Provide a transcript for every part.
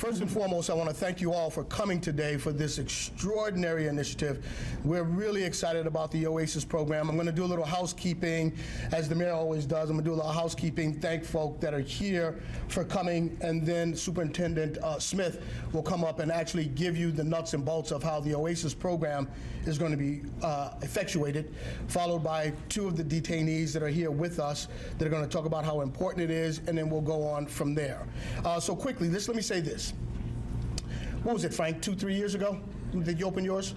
First and foremost, I want to thank you all for coming today for this extraordinary initiative. We're really excited about the OASIS program. I'm going to do a little housekeeping, as the mayor always does. I'm going to do a little housekeeping, thank folk that are here for coming, and then Superintendent Smith will come up and actually give you the nuts and bolts of how the OASIS program is going to be effectuated, followed by two of the detainees that are here with us that are going to talk about how important it is, and then we'll go on from there. So quickly, let me say this. What was it, Frank, 2-3 years ago? Did you open yours?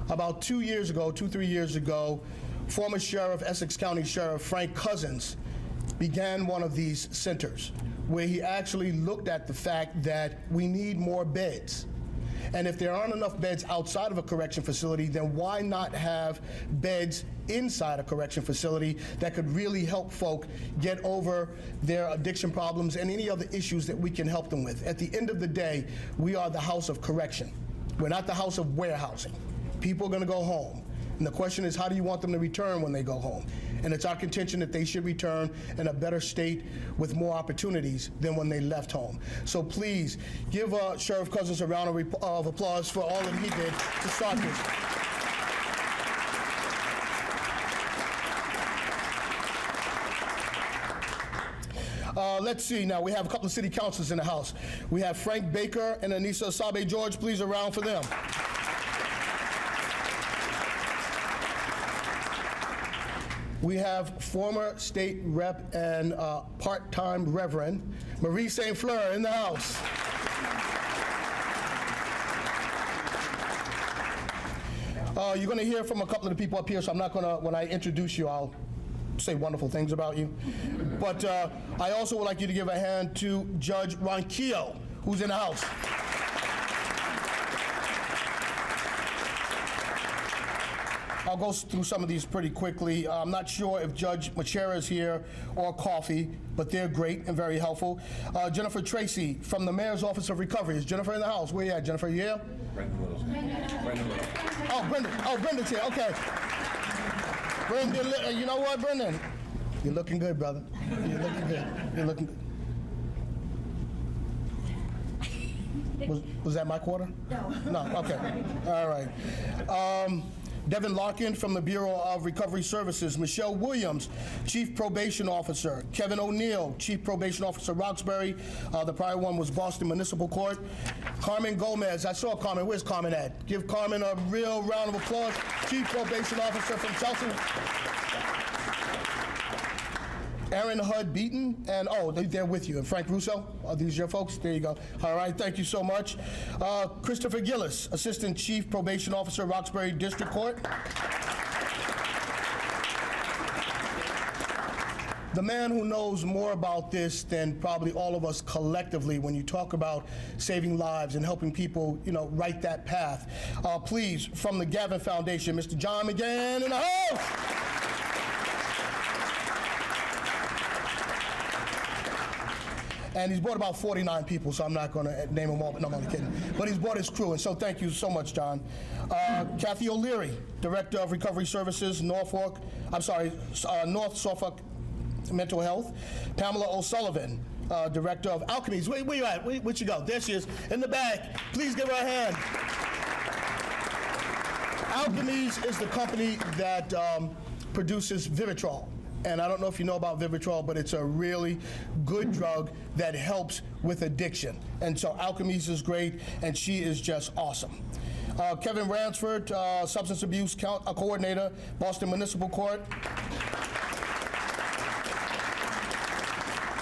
About 2 years ago, 2-3 years ago, former Sheriff, Essex County Sheriff Frank Cousins began one of these centers where he actually looked at the fact that we need more beds. And if there aren't enough beds outside of a correction facility, then why not have beds inside a correction facility that could really help folk get over their addiction problems and any other issues that we can help them with. At the end of the day, we are the house of correction. We're not the house of warehousing. People are going to go home. And the question is, how do you want them to return when they go home? And it's our contention that they should return in a better state with more opportunities than when they left home. So please give Sheriff Cousins a round of applause for all that he did to start this. Let's see now, we have a couple of city councilors in the house. We have Frank Baker and Anissa Sabe George. Please a round for them. We have former state rep and part-time Reverend Marie St. Fleur in the house. You're going to hear from a couple of the people up here, so I'm not going to, when I introduce you, I'll say wonderful things about you. But I also would like you to give a hand to Judge Ronquillo, who's in the house. I'll go through some of these pretty quickly. I'm not sure if Judge Machera is here or Coffee, but they're great and very helpful. Jennifer Tracy from the Mayor's Office of Recovery. Is Jennifer in the house? Where you at, Jennifer? You here? Brendan Little's here. Oh, Brendan. Oh, Brendan's here. Okay. Brendan, you know what, Brendan? You're looking good, brother. You're looking good. You're looking good. Was that my quarter? No. No, okay. All right. Devin Larkin from the Bureau of Recovery Services, Michelle Williams, Chief Probation Officer, Kevin O'Neill, Chief Probation Officer, Roxbury. The prior one was Boston Municipal Court. Carmen Gomez, I saw Carmen, where's Carmen at? Give Carmen a real round of applause. Chief Probation Officer from Chelsea. Aaron Hud Beaton, and oh, they're with you. And Frank Russo, are these your folks? There you go. All right, thank you so much. Christopher Gillis, Assistant Chief Probation Officer, Roxbury District Court. The man who knows more about this than probably all of us collectively when you talk about saving lives and helping people, you know, right that path. Please, from the Gavin Foundation, Mr. John McGann in the house. And he's brought about 49 people, so I'm not going to name them all, but no, I'm only kidding. But he's brought his crew, and so thank you so much, John. Kathy O'Leary, Director of Recovery Services, North Suffolk Mental Health. Pamela O'Sullivan, Director of Alchemies. Where you at? Where'd you go? There she is, in the back. Please give her a hand. Alchemies is the company that produces Vivitrol. And I don't know if you know about Vivitrol, but it's a really good drug that helps with addiction. And so Alchemies is great, and she is just awesome. Kevin Ransford, Substance Abuse Coordinator, Boston Municipal Court.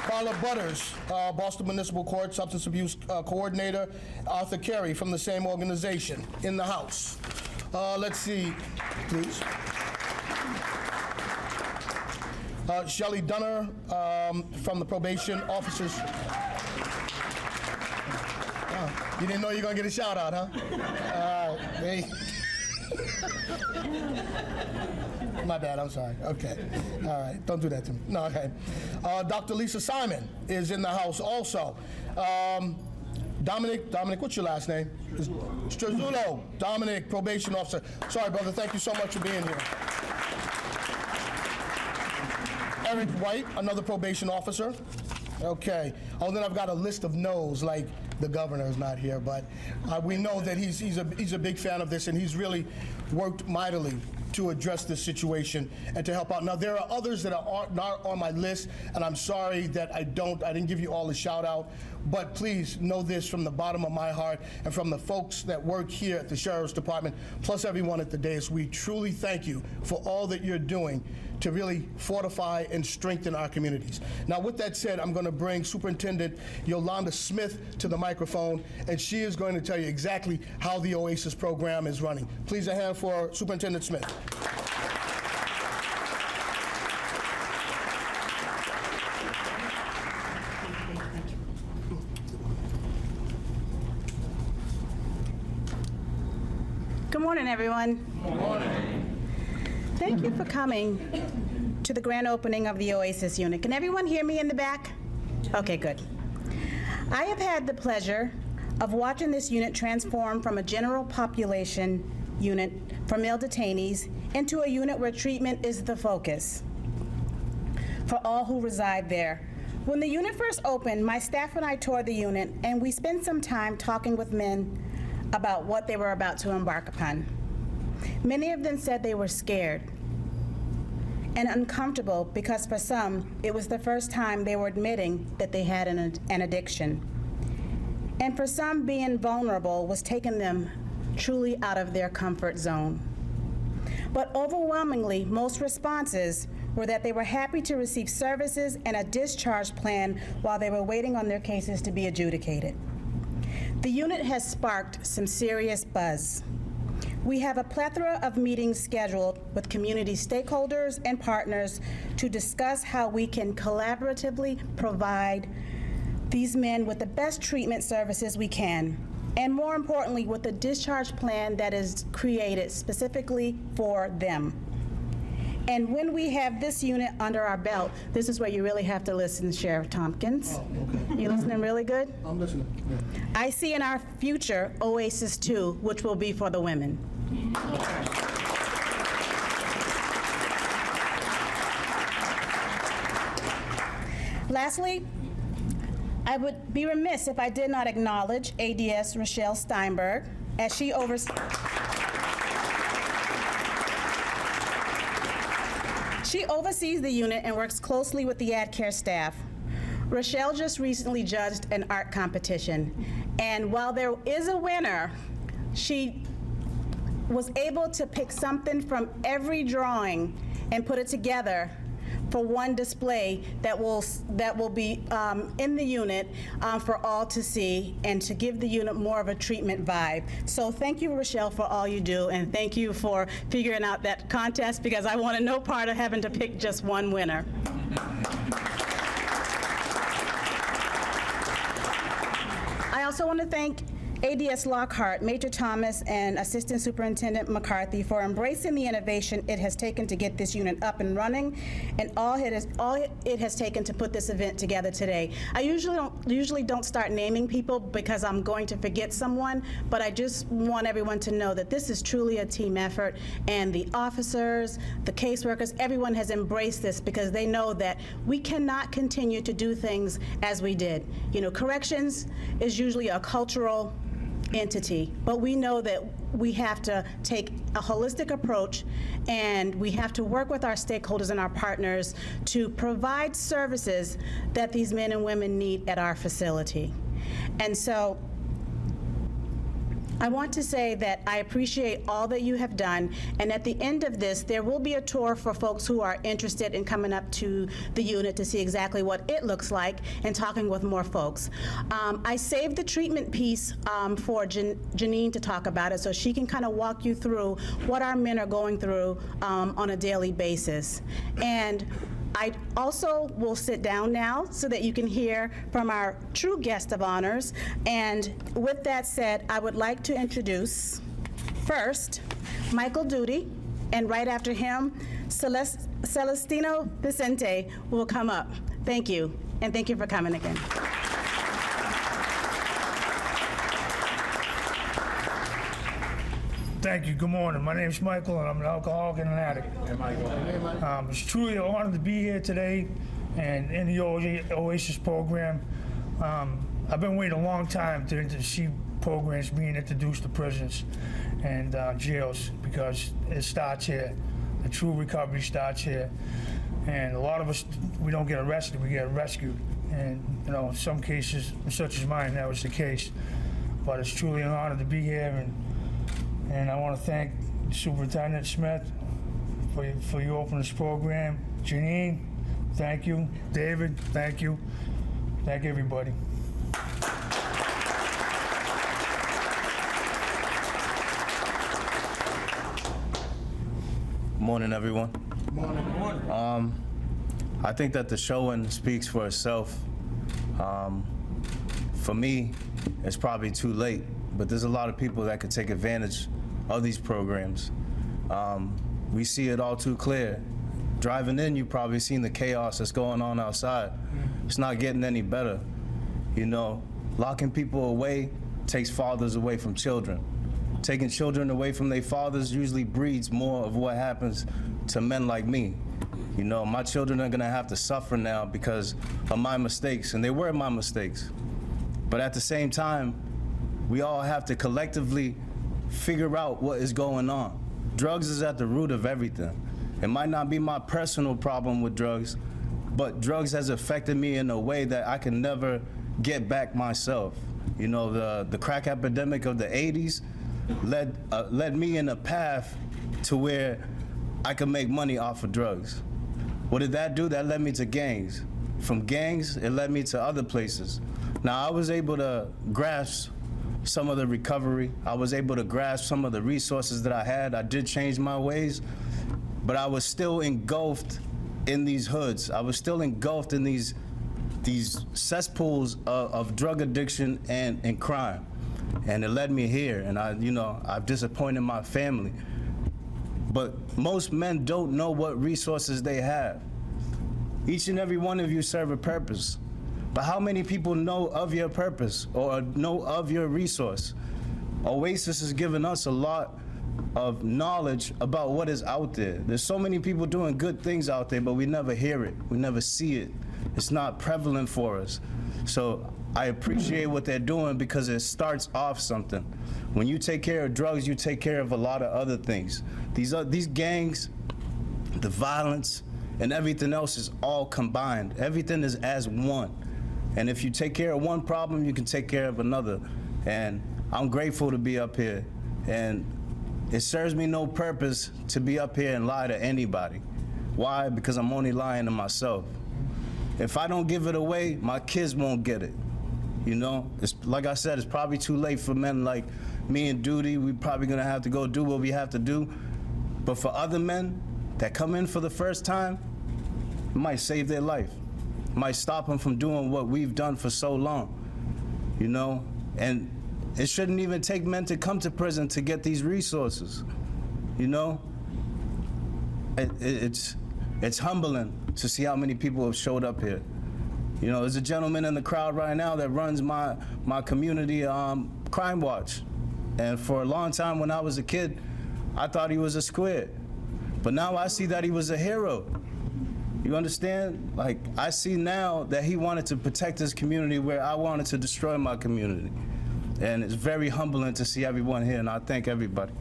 Carla Butters, Boston Municipal Court, Substance Abuse Coordinator. Arthur Carey from the same organization, in the house. Let's see, please. Shelley Dunner from the probation officers. Oh, you didn't know you were going to get a shout out, huh? Hey. My bad, I'm sorry. Okay. All right, don't do that to me. No, okay. Dr. Lisa Simon is in the house also. Dominic, what's your last name? Struzzulo, Dominic, probation officer. Sorry, brother, thank you so much for being here. Eric White, another probation officer. Okay. Oh, then I've got a list of no's, like the governor is not here, but we know that he's a big fan of this, and he's really worked mightily to address this situation and to help out. Now, there are others that are not on my list, and I'm sorry that I didn't give you all a shout out, but please know this from the bottom of my heart and from the folks that work here at the Sheriff's Department, plus everyone at the dais. We truly thank you for all that you're doing to really fortify and strengthen our communities. Now, with that said, I'm going to bring Superintendent Yolanda Smith to the microphone, and she is going to tell you exactly how the OASIS program is running. Please, a hand for Superintendent Smith. Good morning, everyone. Good morning. Thank you for coming to the grand opening of the OASIS unit. Can everyone hear me in the back? Okay, good. I have had the pleasure of watching this unit transform from a general population unit for male detainees into a unit where treatment is the focus for all who reside there. When the unit first opened, my staff and I toured the unit, and we spent some time talking with men about what they were about to embark upon. Many of them said they were scared and uncomfortable because for some, it was the first time they were admitting that they had an addiction. And for some, being vulnerable was taking them truly out of their comfort zone. But overwhelmingly, most responses were that they were happy to receive services and a discharge plan while they were waiting on their cases to be adjudicated. The unit has sparked some serious buzz. We have a plethora of meetings scheduled with community stakeholders and partners to discuss how we can collaboratively provide these men with the best treatment services we can, and more importantly, with a discharge plan that is created specifically for them. And when we have this unit under our belt, this is where you really have to listen, Sheriff Tompkins. Oh, okay. You listening really good? I'm listening. Yeah. I see in our future OASIS 2, which will be for the women. Lastly, I would be remiss if I did not acknowledge ADS Rochelle Steinberg as she oversees the unit and works closely with the AdCare staff. Rochelle just recently judged an art competition, and while there is a winner, she was able to pick something from every drawing and put it together for one display that will be in the unit for all to see and to give the unit more of a treatment vibe. So thank you, Rochelle, for all you do, and thank you for figuring out that contest, because I wanted no part of having to pick just one winner. I also want to thank ADS Lockhart, Major Thomas, and Assistant Superintendent McCarthy for embracing the innovation it has taken to get this unit up and running, and all it has taken to put this event together today. I usually don't start naming people because I'm going to forget someone, but I just want everyone to know that this is truly a team effort, and the officers, the caseworkers, everyone has embraced this because they know that we cannot continue to do things as we did. You know, corrections is usually a cultural entity, but we know that we have to take a holistic approach, and we have to work with our stakeholders and our partners to provide services that these men and women need at our facility. And so I want to say that I appreciate all that you have done, and at the end of this, there will be a tour for folks who are interested in coming up to the unit to see exactly what it looks like and talking with more folks. I saved the treatment piece for Janine to talk about it, so she can kind of walk you through what our men are going through on a daily basis. And I also will sit down now so that you can hear from our true guest of honors. And with that said, I would like to introduce first Michael Duty, and right after him, Celestino Vicente will come up. Thank you, and thank you for coming again. Thank you. Good morning. My name is Michael, and I'm an alcoholic and an addict. Hey, Michael. It's truly an honor to be here today and in the OASIS program. I've been waiting a long time to see programs being introduced to prisons and jails, because it starts here. The true recovery starts here. And a lot of us, we don't get arrested, we get rescued. And you know, in some cases, such as mine, that was the case. But it's truly an honor to be here, and I want to thank Superintendent Smith for you opening this program. Janine, thank you. David, thank you. Thank everybody. Morning, everyone. Morning. I think that the showing speaks for itself. For me, it's probably too late, but there's a lot of people that could take advantage of these programs. We see it all too clear. Driving in, you've probably seen the chaos that's going on outside. It's not getting any better. You know, locking people away takes fathers away from children. Taking children away from their fathers usually breeds more of what happens to men like me. You know, my children are gonna have to suffer now because of my mistakes, and they were my mistakes. But at the same time, we all have to collectively figure out what is going on. Drugs is at the root of everything. It might not be my personal problem with drugs, but drugs has affected me in a way that I can never get back myself. You know, the crack epidemic of the 80s led me in a path to where I could make money off of drugs. What did that do? That led me to gangs. From gangs, it led me to other places. Now, I was able to grasp some of the recovery. I was able to grasp some of the resources that I had. I did change my ways, but I was still engulfed in these hoods. I was still engulfed in these cesspools of drug addiction and crime. And it led me here, and I've disappointed my family. But most men don't know what resources they have. Each and every one of you serve a purpose. But how many people know of your purpose or know of your resource? OASIS has given us a lot of knowledge about what is out there. There's so many people doing good things out there, but we never hear it. We never see it. It's not prevalent for us. So I appreciate what they're doing because it starts off something. When you take care of drugs, you take care of a lot of other things. These gangs, the violence, and everything else is all combined. Everything is as one. And if you take care of one problem, you can take care of another. And I'm grateful to be up here. And it serves me no purpose to be up here and lie to anybody. Why? Because I'm only lying to myself. If I don't give it away, my kids won't get it. You know, it's like I said, it's probably too late for men like me and Duty. We're probably gonna have to go do what we have to do. But for other men that come in for the first time, it might save their life. It might stop them from doing what we've done for so long, you know? And it shouldn't even take men to come to prison to get these resources, you know? It's humbling to see how many people have showed up here. You know, there's a gentleman in the crowd right now that runs my community crime watch. And for a long time when I was a kid, I thought he was a squid. But now I see that he was a hero. You understand? Like, I see now that he wanted to protect his community where I wanted to destroy my community. And it's very humbling to see everyone here, and I thank everybody.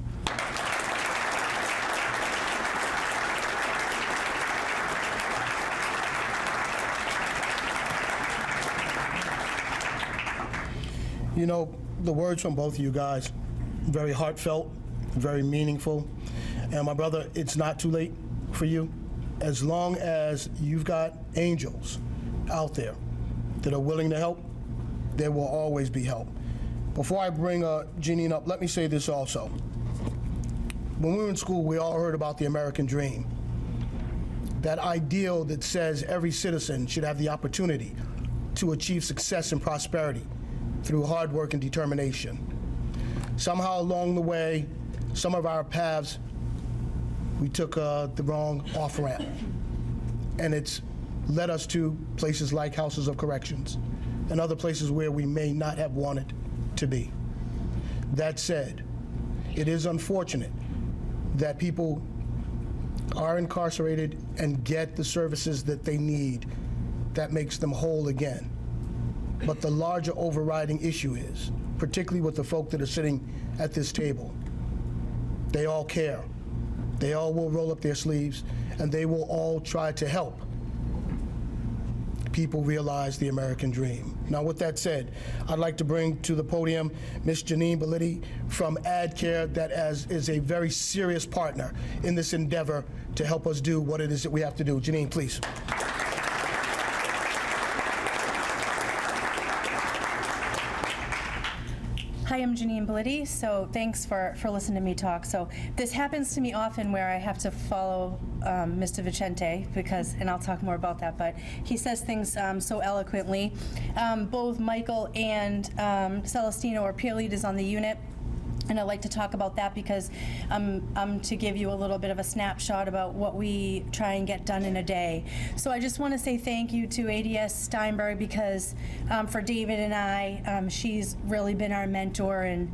You know, the words from both of you guys, very heartfelt, very meaningful. And my brother, it's not too late for you. As long as you've got angels out there that are willing to help, there will always be help. Before I bring Janine up, let me say this also. When we were in school, we all heard about the American dream. That ideal that says every citizen should have the opportunity to achieve success and prosperity through hard work and determination. Somehow along the way, some of our paths, we took the wrong off-ramp. And it's led us to places like houses of corrections and other places where we may not have wanted to be. That said, it is unfortunate that people are incarcerated and get the services that they need that makes them whole again. but the larger overriding issue is, particularly with the folk that are sitting at this table, they all care. They all will roll up their sleeves, and they will all try to help people realize the American dream. Now, with that said, I'd like to bring to the podium Ms. Janine Bellitti from AdCare, that is a very serious partner in this endeavor to help us do what it is that we have to do. Janine, please. Hi, I'm Janine Bellitti, so thanks for listening to me talk. So this happens to me often where I have to follow Mr. Vicente, because, and I'll talk more about that, but he says things so eloquently. Both Michael and Celestino are peer leaders on the unit, and I'd like to talk about that because I'm to give you a little bit of a snapshot about what we try and get done in a day. So I just want to say thank you to ADS Steinberg, because for David and I, she's really been our mentor, and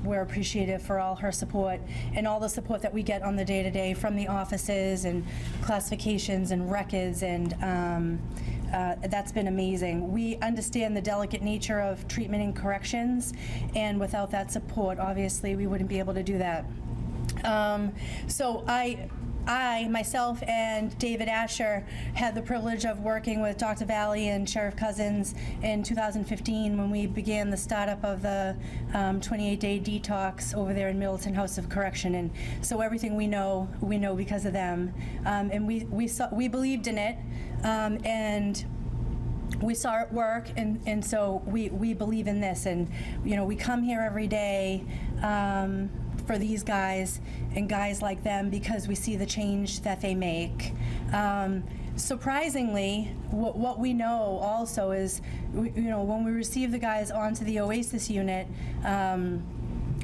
we're appreciative for all her support and all the support that we get on the day-to-day from the offices and classifications and records, and that's been amazing. We understand the delicate nature of treatment and corrections, and without that support, obviously, we wouldn't be able to do that. So I, myself, and David Asher had the privilege of working with Dr. Valley and Sheriff Cousins in 2015 when we began the startup of the 28-day detox over there in Middleton House of Correction. And so everything we know because of them. And we believed in it, and we saw it work, and so we believe in this. And we come here every day for these guys and guys like them because we see the change that they make. Surprisingly, what we know also is, when we receive the guys onto the OASIS unit,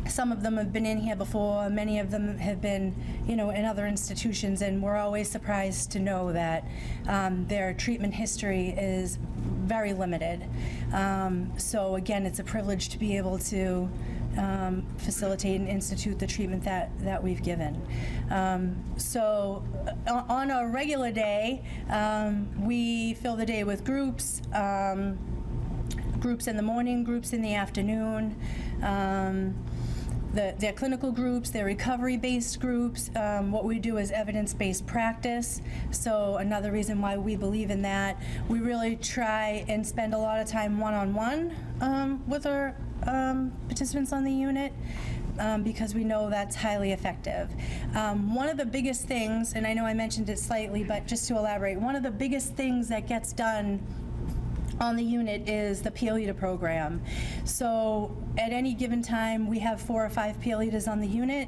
some of them have been in here before, many of them have been, in other institutions, and we're always surprised to know that their treatment history is very limited. So again, it's a privilege to be able to facilitate and institute the treatment that we've given. So on a regular day, we fill the day with groups, groups in the morning, groups in the afternoon, their clinical groups, their recovery-based groups. What we do is evidence-based practice. So another reason why we believe in that. We really try and spend a lot of time one-on-one with our participants on the unit, because we know that's highly effective. One of the biggest things, and I know I mentioned it slightly, but just to elaborate, one of the biggest things that gets done on the unit is the peer leader program. So at any given time, we have 4 or 5 peer leaders on the unit.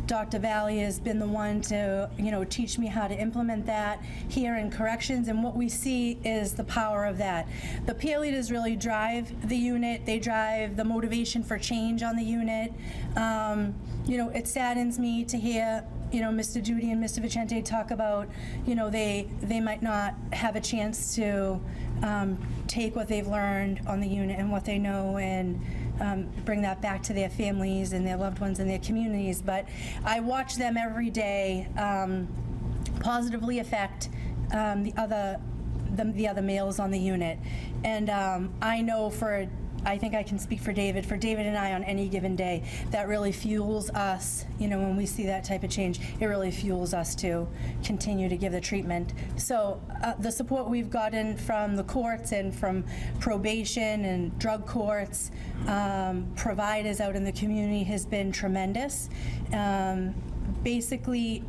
Dr. Valley has been the one to, teach me how to implement that here in corrections, and what we see is the power of that. The peer leaders really drive the unit. They drive the motivation for change on the unit. It saddens me to hear Mr. Judy and Mr. Vicente talk about, they might not have a chance to take what they've learned on the unit and what they know and bring that back to their families and their loved ones and their communities. But I watch them every day positively affect the other males on the unit. And I know I think I can speak for David and I on any given day, that really fuels us, when we see that type of change, it really fuels us to continue to give the treatment. So the support we've gotten from the courts and from probation and drug courts, providers out in the community has been tremendous. Basically,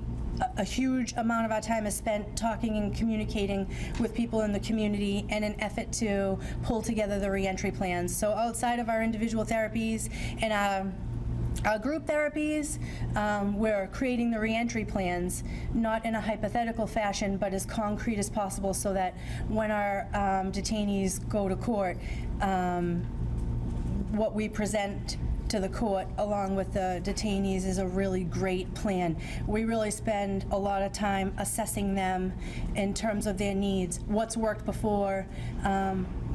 a huge amount of our time is spent talking and communicating with people in the community in an effort to pull together the reentry plans. So outside of our individual therapies and our group therapies, we're creating the reentry plans, not in a hypothetical fashion, but as concrete as possible, so that when our detainees go to court, what we present to the court along with the detainees is a really great plan. We really spend a lot of time assessing them in terms of their needs, what's worked before,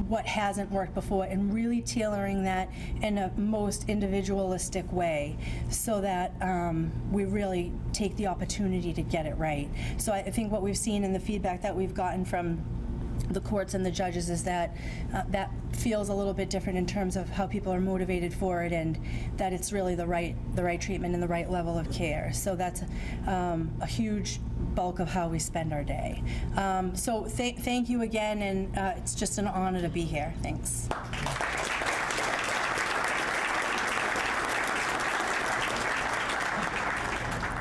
what hasn't worked before, and really tailoring that in a most individualistic way so that we really take the opportunity to get it right. So I think what we've seen in the feedback that we've gotten from the courts and the judges is that that feels a little bit different in terms of how people are motivated for it, and that it's really the right treatment and the right level of care. So that's a huge bulk of how we spend our day. So thank you again, and it's just an honor to be here. Thanks.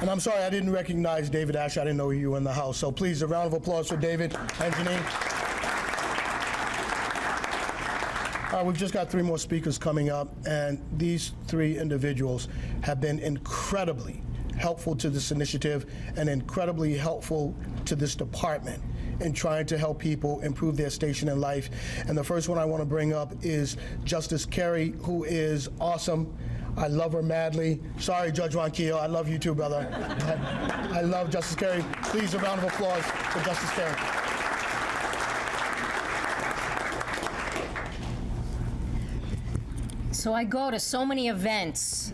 And I'm sorry I didn't recognize David Asher. I didn't know you were in the house. So please, a round of applause for David and Janine. We've just got 3 more speakers coming up, and these 3 individuals have been incredibly helpful to this initiative and incredibly helpful to this department in trying to help people improve their station in life. And the first one I want to bring up is Justice Carey, who is awesome. I love her madly. Sorry, Judge Ronquillo, I love you too, brother. I love Justice Carey. Please, a round of applause for Justice Carey. So I go to so many events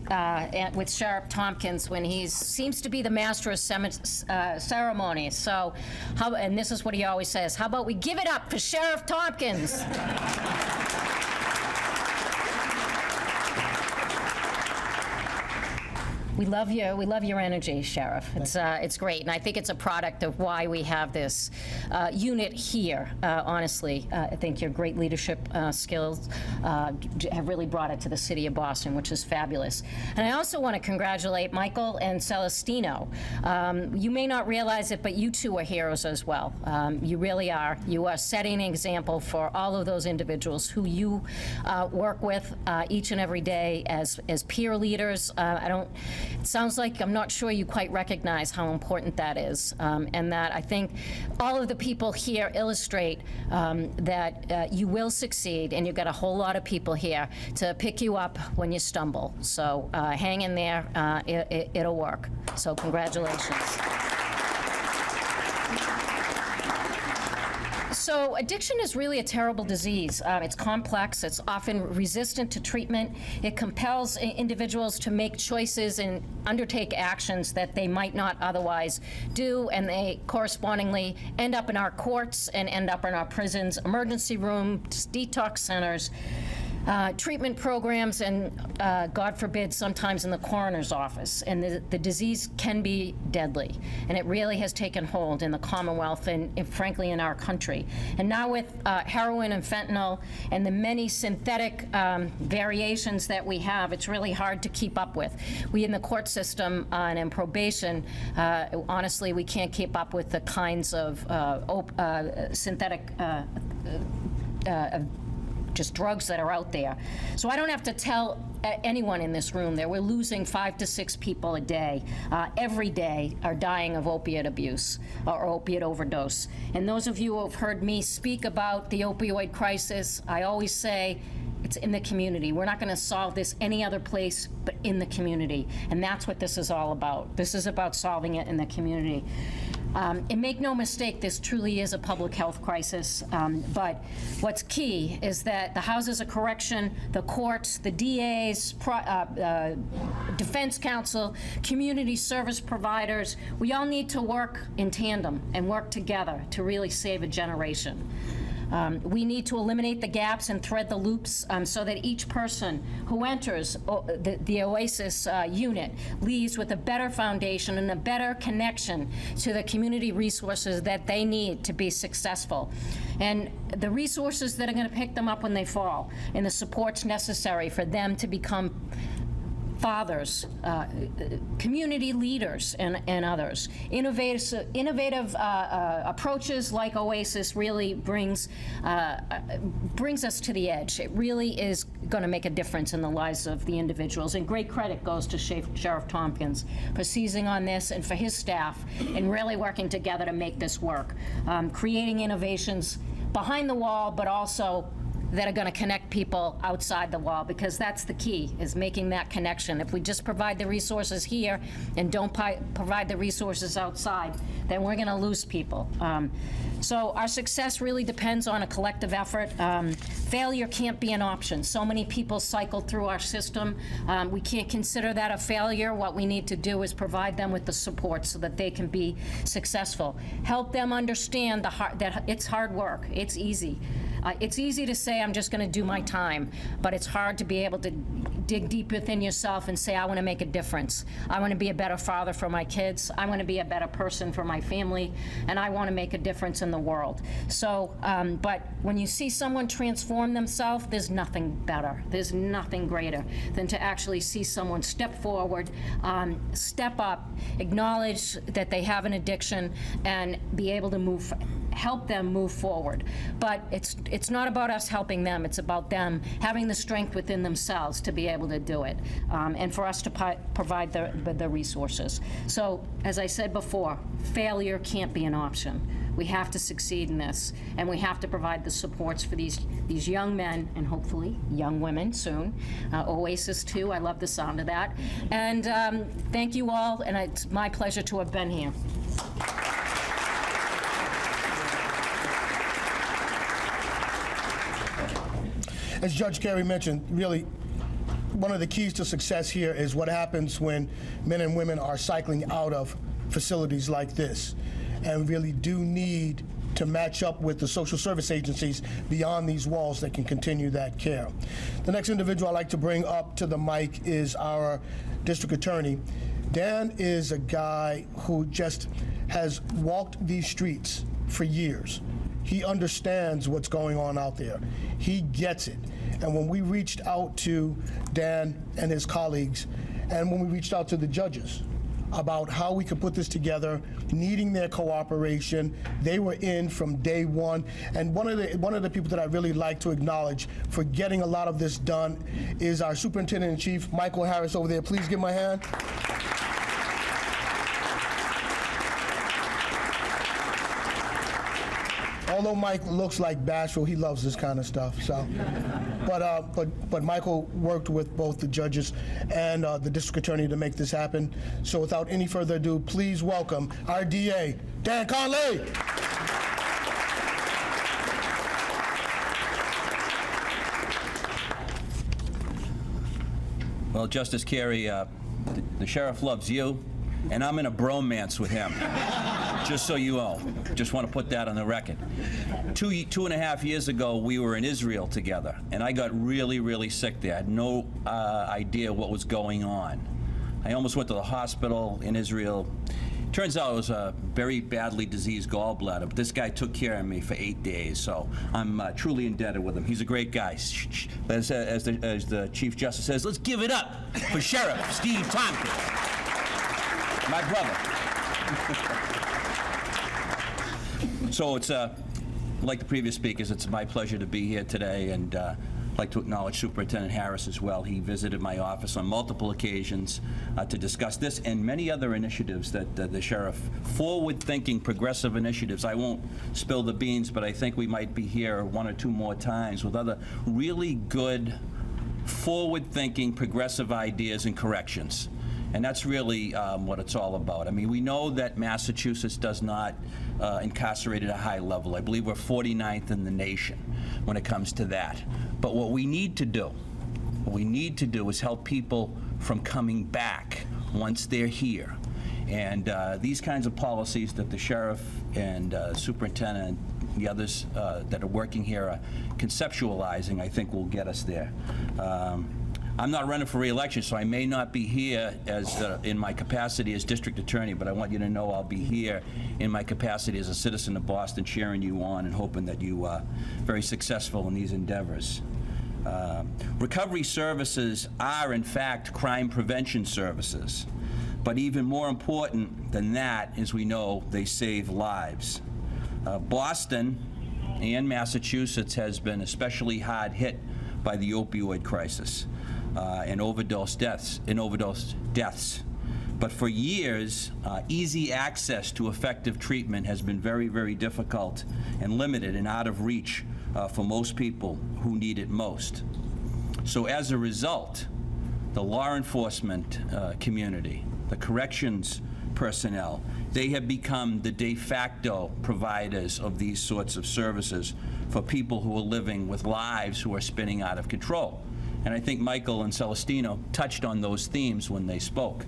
with Sheriff Tompkins when he seems to be the master of ceremonies. So, and this is what he always says, how about we give it up for Sheriff Tompkins? We love you. We love your energy, Sheriff. It's great, and I think it's a product of why we have this unit here. Honestly, I think your great leadership skills have really brought it to the city of Boston, which is fabulous. And I also want to congratulate Michael and Celestino. You may not realize it, but you two are heroes as well. You really are. You are setting an example for all of those individuals who you work with each and every day as peer leaders. It sounds like I'm not sure you quite recognize how important that is, and that I think all of the people here illustrate that you will succeed, and you've got a whole lot of people here to pick you up when you stumble. So hang in there, it'll work. So congratulations. So addiction is really a terrible disease. It's complex. It's often resistant to treatment. It compels individuals to make choices and undertake actions that they might not otherwise do, and they correspondingly end up in our courts and end up in our prisons, emergency rooms, detox centers, treatment programs, and God forbid, sometimes in the coroner's office. And the disease can be deadly, and it really has taken hold in the Commonwealth and frankly in our country. And now with heroin and fentanyl and the many synthetic variations that we have, it's really hard to keep up with. We in the court system and in probation, honestly, we can't keep up with the kinds of synthetic just drugs that are out there. So I don't have to tell anyone in this room that we're losing 5 to 6 people a day. Every day are dying of opiate abuse or opiate overdose. And those of you who have heard me speak about the opioid crisis, I always say it's in the community. We're not going to solve this any other place but in the community. And that's what this is all about. This is about solving it in the community. And make no mistake, this truly is a public health crisis, but what's key is that the houses of correction, the courts, the DAs, defense counsel, community service providers, we all need to work in tandem and work together to really save a generation. We need to eliminate the gaps and thread the loops so that each person who enters the OASIS unit leaves with a better foundation and a better connection to the community resources that they need to be successful. And the resources that are going to pick them up when they fall, and the supports necessary for them to become fathers, community leaders, and others. Innovative approaches like OASIS really brings us to the edge. It really is going to make a difference in the lives of the individuals. And great credit goes to Sheriff Tompkins for seizing on this, and for his staff, and really working together to make this work. Creating innovations behind the wall, but also that are going to connect people outside the wall, because that's the key, is making that connection. If we just provide the resources here and don't provide the resources outside, then we're going to lose people. So our success really depends on a collective effort. Failure can't be an option. So many people cycle through our system. We can't consider that a failure. What we need to do is provide them with the support so that they can be successful. Help them understand that it's hard work. It's easy. It's easy to say, I'm just going to do my time, but it's hard to be able to dig deep within yourself and say, I want to make a difference. I want to be a better father for my kids. I want to be a better person for my family, and I want to make a difference in the world. So, but when you see someone transform themselves, there's nothing better. There's nothing greater than to actually see someone step forward, step up, acknowledge that they have an addiction, and be able to help them move forward. But it's not about us helping them. It's about them having the strength within themselves to be able to do it, and for us to provide the resources. So, as I said before, failure can't be an option. We have to succeed in this, and we have to provide the supports for these young men and hopefully young women soon. OASIS too, I love the sound of that. And thank you all, and it's my pleasure to have been here. As Judge Carey mentioned, really, one of the keys to success here is what happens when men and women are cycling out of facilities like this, and really do need to match up with the social service agencies beyond these walls that can continue that care. The next individual I'd like to bring up to the mic is our district attorney. Dan is a guy who just has walked these streets for years. He understands what's going on out there. He gets it. And when we reached out to Dan and his colleagues, and when we reached out to the judges about how we could put this together, needing their cooperation, they were in from day one. And one of the people that I really like to acknowledge for getting a lot of this done is our Superintendent-in-Chief, Michael Harris, over there. Please give him a hand. Although Mike looks like bashful, he loves this kind of stuff. So, but Michael worked with both the judges and the district attorney to make this happen. So, without any further ado, please welcome our DA, Dan Conley. Well, Justice Carey, the sheriff loves you, and I'm in a bromance with him. Just so you know, just want to put that on the record. Two and a half years ago, we were in Israel together, and I got really, really sick there. I had no idea what was going on. I almost went to the hospital in Israel. Turns out it was a very badly diseased gallbladder, but this guy took care of me for 8 days, so I'm truly indebted with him. He's a great guy. As the Chief Justice says, let's give it up for Sheriff Steve Tompkins, my brother. So it's, like the previous speakers, it's my pleasure to be here today, and I'd like to acknowledge Superintendent Harris as well. He visited my office on multiple occasions to discuss this and many other initiatives that the sheriff, forward-thinking, progressive initiatives. I won't spill the beans, but I think we might be here one or two more times with other really good, forward-thinking, progressive ideas and corrections. And that's really what it's all about. I mean, we know that Massachusetts does not incarcerate at a high level. I believe we're 49th in the nation when it comes to that. But what we need to do is help people from coming back once they're here. And these kinds of policies that the sheriff and superintendent and the others that are working here are conceptualizing, I think, will get us there. I'm not running for re-election, so I may not be here as in my capacity as district attorney, but I want you to know I'll be here in my capacity as a citizen of Boston, cheering you on and hoping that you are very successful in these endeavors. Recovery services are, in fact, crime prevention services, but even more important than that is we know they save lives. Boston and Massachusetts has been especially hard hit by the opioid crisis and overdose deaths. But for years, easy access to effective treatment has been very, very difficult and limited and out of reach for most people who need it most. So as a result, the law enforcement community, the corrections personnel, they have become the de facto providers of these sorts of services for people who are living with lives who are spinning out of control. And I think Michael and Celestino touched on those themes when they spoke.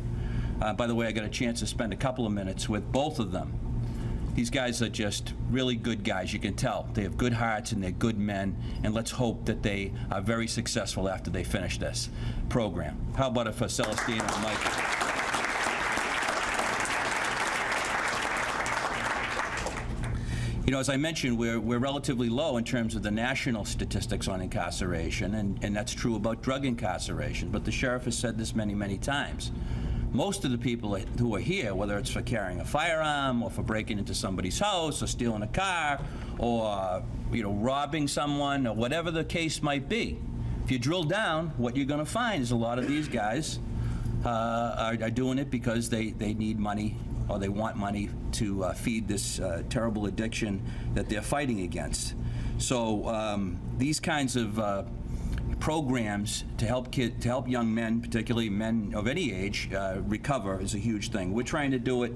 By the way, I got a chance to spend a couple of minutes with both of them. These guys are just really good guys. You can tell. They have good hearts and they're good men, and let's hope that they are very successful after they finish this program. How about it for Celestino and Michael? You know, as I mentioned, we're relatively low in terms of the national statistics on incarceration, and that's true about drug incarceration. But the sheriff has said this many, many times. Most of the people who are here, whether it's for carrying a firearm or for breaking into somebody's house or stealing a car or, you know, robbing someone or whatever the case might be, if you drill down, what you're going to find is a lot of these guys are doing it because they need money or they want money to feed this terrible addiction that they're fighting against. So these kinds of programs to help young men, particularly men of any age, recover is a huge thing. We're trying to do it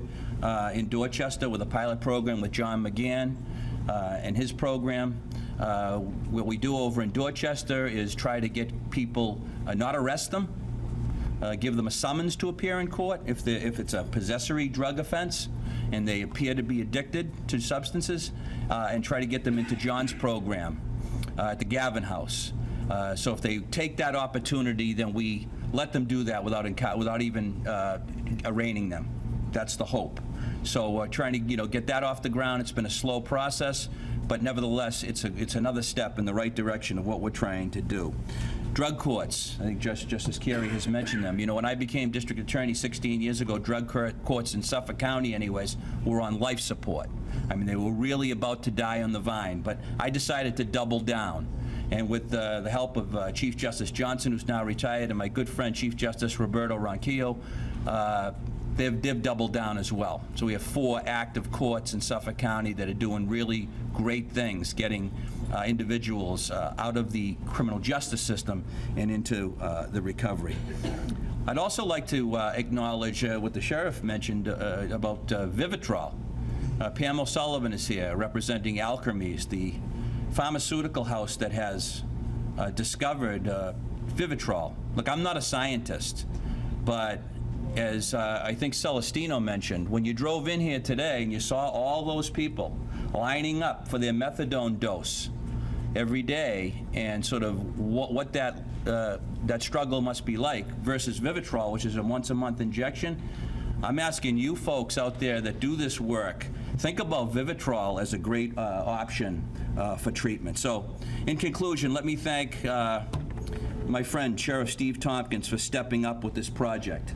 in Dorchester with a pilot program with John McGann and his program. What we do over in Dorchester is try to get people, not arrest them, give them a summons to appear in court if it's a possessory drug offense and they appear to be addicted to substances, and try to get them into John's program at the Gavin House. So if they take that opportunity, then we let them do that without even arraigning them. That's the hope. So we're trying to get that off the ground. It's been a slow process, but nevertheless, it's another step in the right direction of what we're trying to do. Drug courts, I think Justice Carey has mentioned them. You know, when I became district attorney 16 years ago, drug courts in Suffolk County anyways were on life support. I mean, they were really about to die on the vine, but I decided to double down. And with the help of Chief Justice Johnson, who's now retired, and my good friend Chief Justice Roberto Ronquillo, they've doubled down as well. So we have 4 active courts in Suffolk County that are doing really great things, getting individuals out of the criminal justice system and into the recovery. I'd also like to acknowledge what the sheriff mentioned about Vivitrol. Pam O'Sullivan is here representing Alkermes, the pharmaceutical house that has discovered Vivitrol. Look, I'm not a scientist, but as I think Celestino mentioned, when you drove in here today and you saw all those people lining up for their methadone dose every day, and sort of what that struggle must be like versus Vivitrol, which is a once-a-month injection, I'm asking you folks out there that do this work, think about Vivitrol as a great option for treatment. So, in conclusion, let me thank my friend Sheriff Steve Tompkins for stepping up with this project.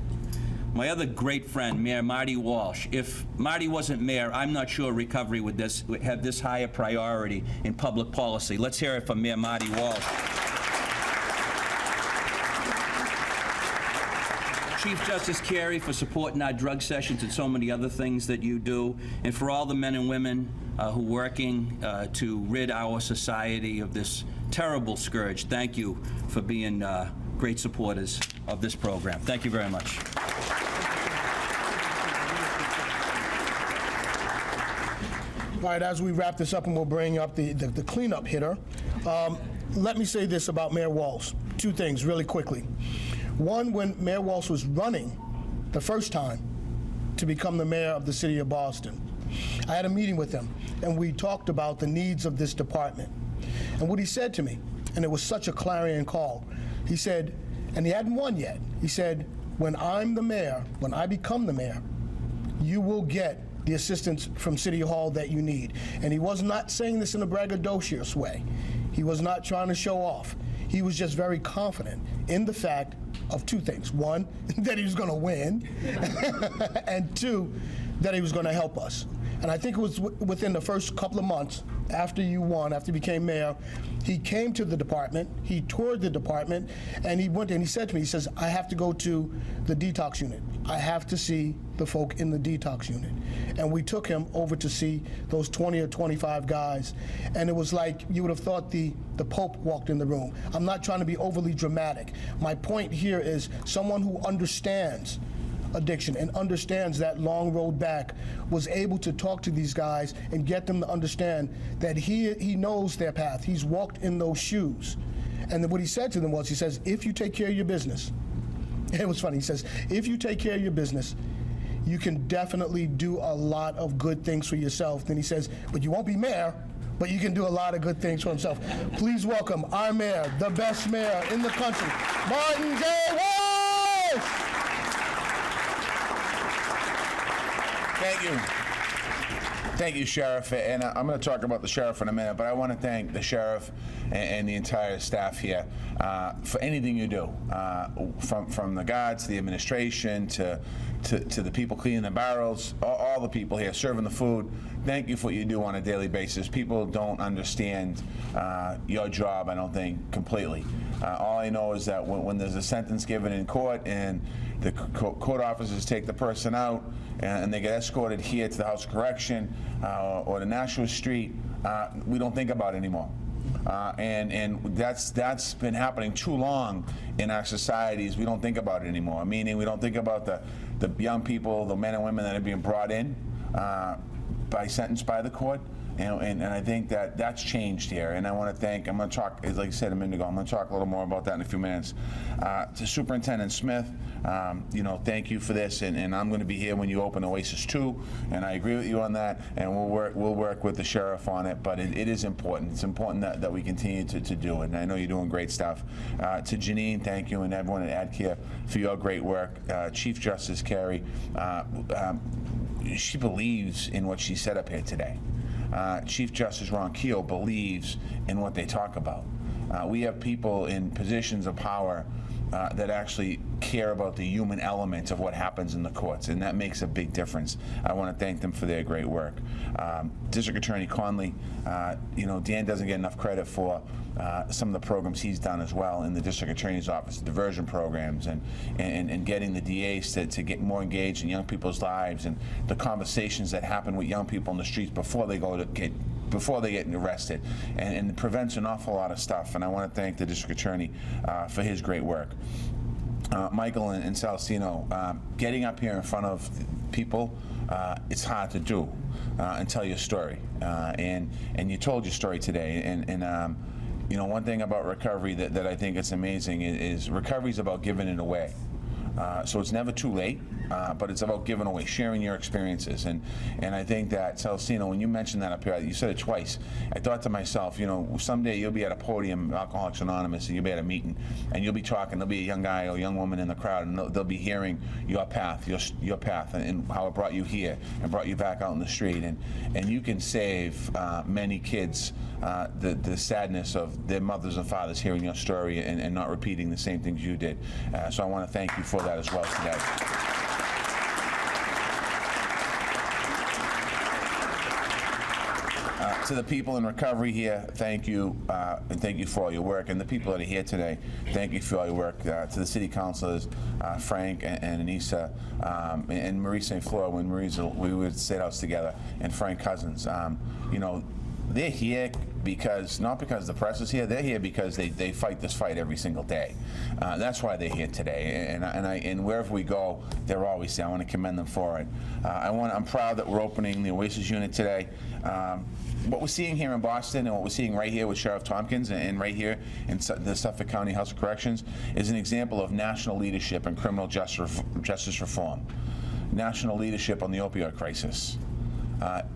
My other great friend, Mayor Marty Walsh. If Marty wasn't mayor, I'm not sure recovery would have this high a priority in public policy. Let's hear it from Mayor Marty Walsh. Chief Justice Carey for supporting our drug sessions and so many other things that you do, and for all the men and women who are working to rid our society of this terrible scourge. Thank you for being great supporters of this program. Thank you very much. All right, as we wrap this up, and we'll bring up the cleanup hitter, let me say this about Mayor Walsh. 2 things really quickly. One, when Mayor Walsh was running the first time to become the mayor of the city of Boston, I had a meeting with him, and we talked about the needs of this department. And what he said to me, and it was such a clarion call, he said, and he hadn't won yet, he said, when I'm the mayor, when I become the mayor, you will get the assistance from City Hall that you need. And he was not saying this in a braggadocious way. He was not trying to show off. He was just very confident in the fact of 2 things. 1, that he was going to win, and 2, that he was going to help us. And I think it was within the first couple of months after you won, after you became mayor, he came to the department, he toured the department, and he went and he said to me, he says, I have to go to the detox unit. I have to see the folk in the detox unit. And we took him over to see those 20 or 25 guys. And it was like you would have thought the Pope walked in the room. I'm not trying to be overly dramatic. My point here is someone who understands addiction and understands that long road back was able to talk to these guys and get them to understand that he knows their path. He's walked in those shoes. And then what he said to them was, he says, if you take care of your business, it was funny, he says, if you take care of your business, you can definitely do a lot of good things for yourself. Then he says, but you won't be mayor, but you can do a lot of good things for himself. Please welcome our mayor, the best mayor in the country, Martin J. Walsh! Thank you. Thank you, Sheriff. And I'm going to talk about the Sheriff in a minute, but I want to thank the Sheriff and the entire staff here for anything you do, from the guards, the administration, to the people cleaning the barrels, all the people here serving the food. Thank you for what you do on a daily basis. People don't understand your job, I don't think, completely. All I know is that when there's a sentence given in court and the court officers take the person out and they get escorted here to the House of Correction or to Nashua Street, we don't think about it anymore. And that's been happening too long in our societies. We don't think about it anymore, meaning we don't think about the young people, the men and women that are being brought in sentenced by the court. And I think that that's changed here. And I want to thank, I'm going to talk, like I said a minute ago, I'm going to talk a little more about that in a few minutes. To Superintendent Smith, thank you for this. And I'm going to be here when you open OASIS 2. And I agree with you on that. And we'll work with the Sheriff on it. But it is important. It's important that we continue to do it. And I know you're doing great stuff. To Janine, thank you, and everyone at AdCare for your great work. Chief Justice Carey, she believes in what she said up here today. Chief Justice Ron Keogh believes in what they talk about. We have people in positions of power that actually care about the human element of what happens in the courts, and that makes a big difference. I want to thank them for their great work. District Attorney Conley, Dan doesn't get enough credit for some of the programs he's done as well in the District Attorney's Office, diversion programs, and getting the DAs to get more engaged in young people's lives and the conversations that happen with young people in the streets before they get arrested, and it prevents an awful lot of stuff. And I want to thank the District Attorney for his great work. Michael and Celestino, getting up here in front of people, it's hard to do and tell your story. And you told your story today. And one thing about recovery that I think is amazing is recovery is about giving it away. So it's never too late, but it's about giving away, sharing your experiences. And I think that, Celestino, when you mentioned that up here, you said it twice, I thought to myself, someday you'll be at a podium, Alcoholics Anonymous, and you'll be at a meeting, and you'll be talking, there'll be a young guy or a young woman in the crowd, and they'll be hearing your path, your path, and how it brought you here and brought you back out in the street. And you can save many kids the sadness of their mothers and fathers hearing your story and not repeating the same things you did. So I want to thank you for that as well today. To the people in recovery here, thank you, and thank you for all your work. And the people that are here today, thank you for all your work. To the city councilors, Frank and Anissa, and Marie St. Fleur, when we were at the State House together, and Frank Cousins. They're here not because the press is here. They're here because they fight this fight every single day. That's why they're here today. And wherever we go, they're always there. I want to commend them for it. I'm proud that we're opening the OASIS unit today. What we're seeing here in Boston and what we're seeing right here with Sheriff Tompkins and right here in the Suffolk County House of Corrections is an example of national leadership in criminal justice reform, national leadership on the opioid crisis.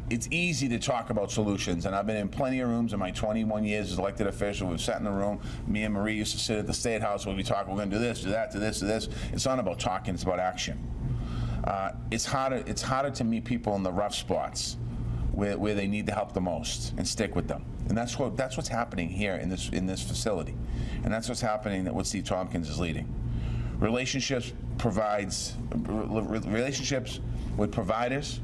It's easy to talk about solutions, and I've been in plenty of rooms in my 21 years as elected official. We've sat in the room. Me and Marie used to sit at the State House where we talk, we're going to do this, do that, do this, do this. It's not about talking, it's about action. It's harder to meet people in the rough spots where they need the help the most and stick with them. And that's what's happening here in this facility. And that's what's happening what Steve Tompkins is leading. Relationships with providers,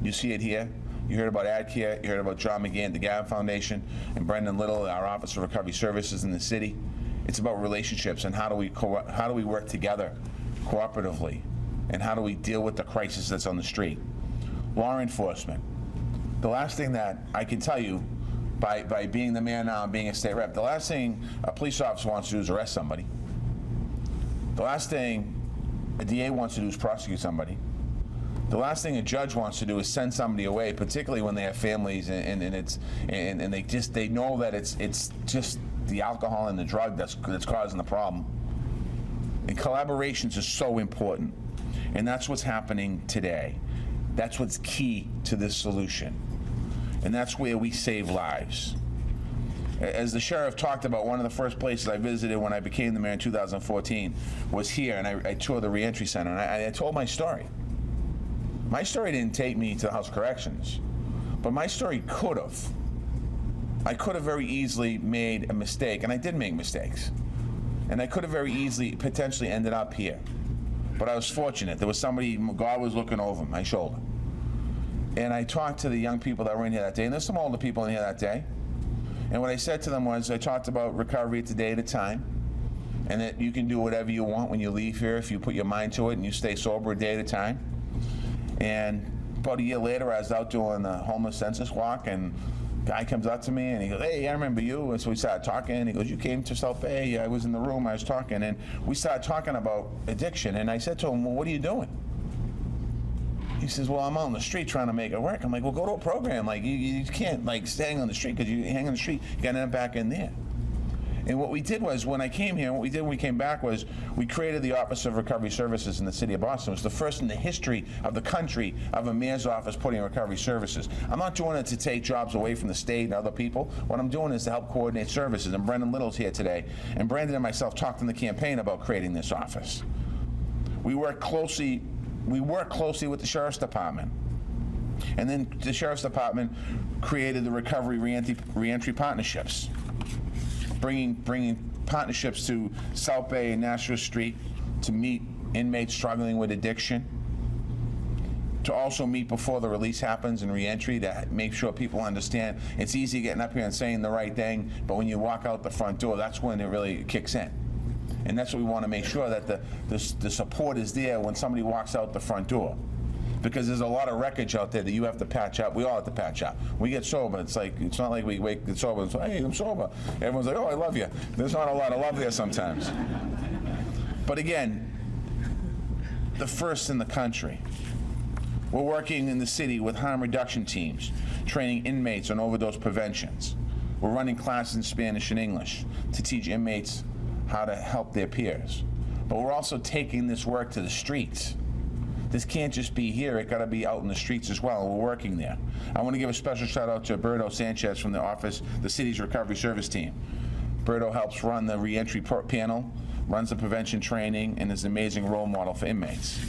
you see it here, You heard about AdCare, you heard about John McGann, the Gavin Foundation, and Brendan Little, our Office of Recovery Services in the city. It's about relationships and how do we work together cooperatively, and how do we deal with the crisis that's on the street. Law enforcement. The last thing that I can tell you, by being the man now and being a state rep, the last thing a police officer wants to do is arrest somebody. The last thing a DA wants to do is prosecute somebody. The last thing a judge wants to do is send somebody away, particularly when they have families and they know that it's just the alcohol and the drug that's causing the problem. And collaborations is so important, and that's what's happening today. That's what's key to this solution, and that's where we save lives. As the sheriff talked about, one of the first places I visited when I became the mayor in 2014 was here, and I toured the reentry center, and I told my story. My story didn't take me to the House of Corrections, but my story could have. I could have very easily made a mistake, and I did make mistakes. And I could have very easily potentially ended up here. But I was fortunate. There was somebody, God was looking over my shoulder. And I talked to the young people that were in here that day, and there's some older people in here that day. And what I said to them was, I talked about recovery a day at a time, and that you can do whatever you want when you leave here if you put your mind to it and you stay sober a day at a time. And about a year later, I was out doing the homeless census walk, and a guy comes up to me and he goes, "Hey, I remember you." And so we started talking. He goes, "You came to South Bay." Yeah, I was in the room, I was talking, and we started talking about addiction. And I said to him, "Well, what are you doing?" He says, "Well, I'm out on the street trying to make it work." I'm like, "Well, go to a program. Like, you can't, like, hang on the street, because you hang on the street, you got to end up back in there." And what we did was, when I came here, what we did when we came back was, we created the Office of Recovery Services in the city of Boston. It was the first in the history of the country of a mayor's office putting recovery services. I'm not doing it to take jobs away from the state and other people. What I'm doing is to help coordinate services. And Brendan Little's here today. And Brandon and myself talked in the campaign about creating this office. We work closely with the Sheriff's Department. And then the Sheriff's Department created the Recovery Reentry Partnerships, bringing partnerships to South Bay and Nashua Street to meet inmates struggling with addiction, to also meet before the release happens in reentry, to make sure people understand it's easy getting up here and saying the right thing, but when you walk out the front door, that's when it really kicks in. And that's what we want to make sure, that the support is there when somebody walks out the front door. Because there's a lot of wreckage out there that you have to patch up. We all have to patch up. We get sober. It's not like we get sober and say, "Hey, I'm sober." Everyone's like, "Oh, I love you." There's not a lot of love there sometimes. But again, the first in the country. We're working in the city with harm reduction teams, training inmates on overdose preventions. We're running classes in Spanish and English to teach inmates how to help their peers. But we're also taking this work to the streets. This can't just be here, it got to be out in the streets as well, and we're working there. I want to give a special shout out to Berto Sanchez from the office, the city's recovery service team. Berto helps run the reentry panel, runs the prevention training, and is an amazing role model for inmates.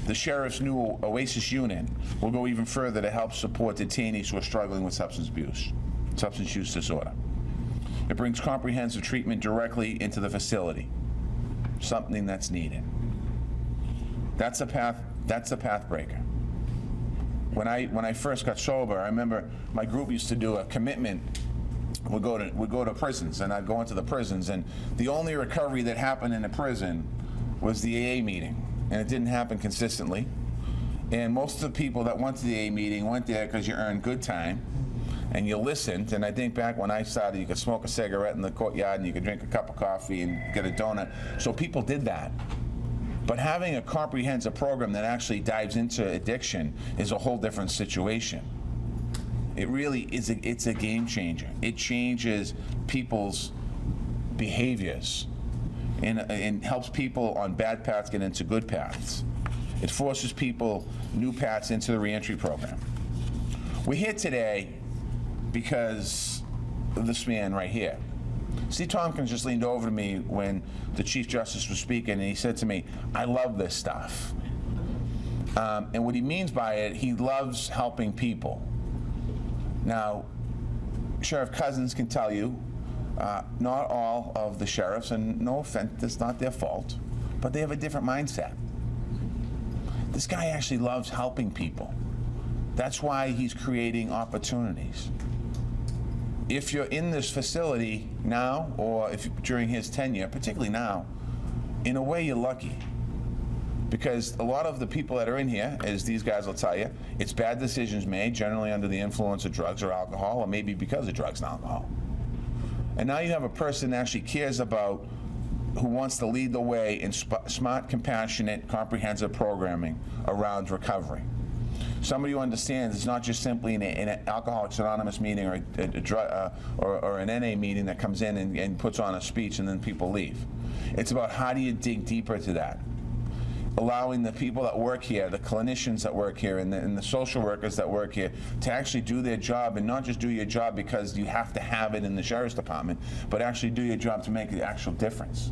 The sheriff's new OASIS unit will go even further to help support detainees who are struggling with substance use disorder. It brings comprehensive treatment directly into the facility, something that's needed. That's a path breaker. When I first got sober, I remember my group used to do a commitment. We'd go to prisons, and I'd go into the prisons, and the only recovery that happened in a prison was the AA meeting, and it didn't happen consistently. And most of the people that went to the AA meeting went there because you earned good time, and you listened. And I think back when I started, you could smoke a cigarette in the courtyard, and you could drink a cup of coffee and get a donut. So people did that. But having a comprehensive program that actually dives into addiction is a whole different situation. It really is it's a game changer. It changes people's behaviors and helps people on bad paths get into good paths. It forces people new paths into the reentry program. We're here today because of this man right here. Steve Tompkins just leaned over to me when the Chief Justice was speaking, and he said to me, "I love this stuff." And what he means by it, he loves helping people. Now, Sheriff Cousins can tell you, not all of the sheriffs, and no offense, it's not their fault, but they have a different mindset. This guy actually loves helping people. That's why he's creating opportunities. If you're in this facility now, or if during his tenure, particularly now, in a way you're lucky. Because a lot of the people that are in here, as these guys will tell you, it's bad decisions made, generally under the influence of drugs or alcohol, or maybe because of drugs and alcohol. And now you have a person that actually cares about, who wants to lead the way in smart, compassionate, comprehensive programming around recovery. Somebody who understands it's not just simply an Alcoholics Anonymous meeting or or an NA meeting that comes in and puts on a speech and then people leave. It's about how do you dig deeper to that. Allowing the people that work here, the clinicians that work here, and the social workers that work here to actually do their job, and not just do your job because you have to have it in the sheriff's department, but actually do your job to make the actual difference.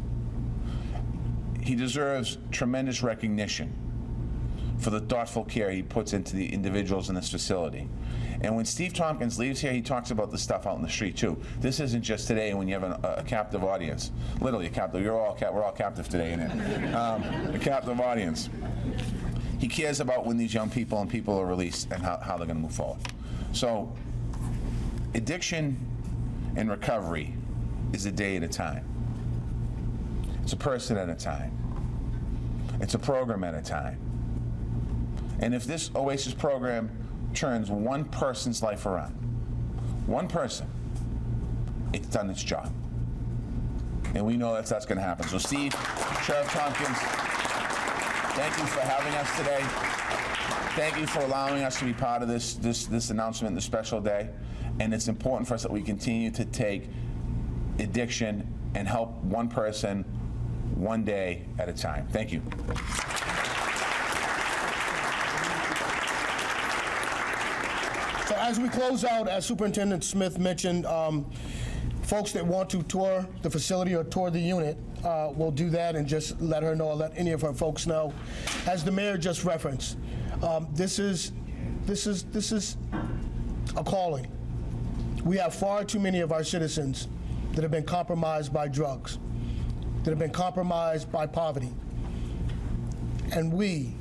He deserves tremendous recognition for the thoughtful care he puts into the individuals in this facility. And when Steve Tompkins leaves here, he talks about the stuff out in the street too. This isn't just today when you have a captive audience. Literally a captive. We're all captive today, isn't it? A captive audience. He cares about when these young people and people are released and how they're going to move forward. So, addiction and recovery is a day at a time. It's a person at a time. It's a program at a time. And if this OASIS program turns one person's life around, one person, it's done its job. And we know that's going to happen. So Steve, Sheriff Tompkins, thank you for having us today. Thank you for allowing us to be part of this announcement, this special day. And it's important for us that we continue to take addiction and help one person one day at a time. Thank you. So as we close out, as Superintendent Smith mentioned, folks that want to tour the facility or tour the unit will do that, and just let her know, or let any of her folks know. As the mayor just referenced, this is a calling. We have far too many of our citizens that have been compromised by drugs, that have been compromised by poverty. And we,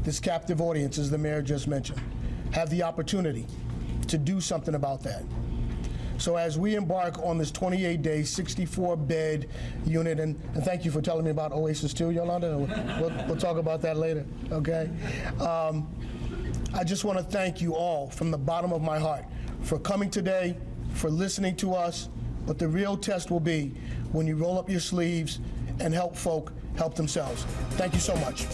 this captive audience, as the mayor just mentioned, have the opportunity to do something about that. So as we embark on this 28-day, 64-bed unit, and thank you for telling me about OASIS too, Yolanda. We'll talk about that later, okay? I just want to thank you all from the bottom of my heart for coming today, for listening to us, but the real test will be when you roll up your sleeves and help folk help themselves. Thank you so much.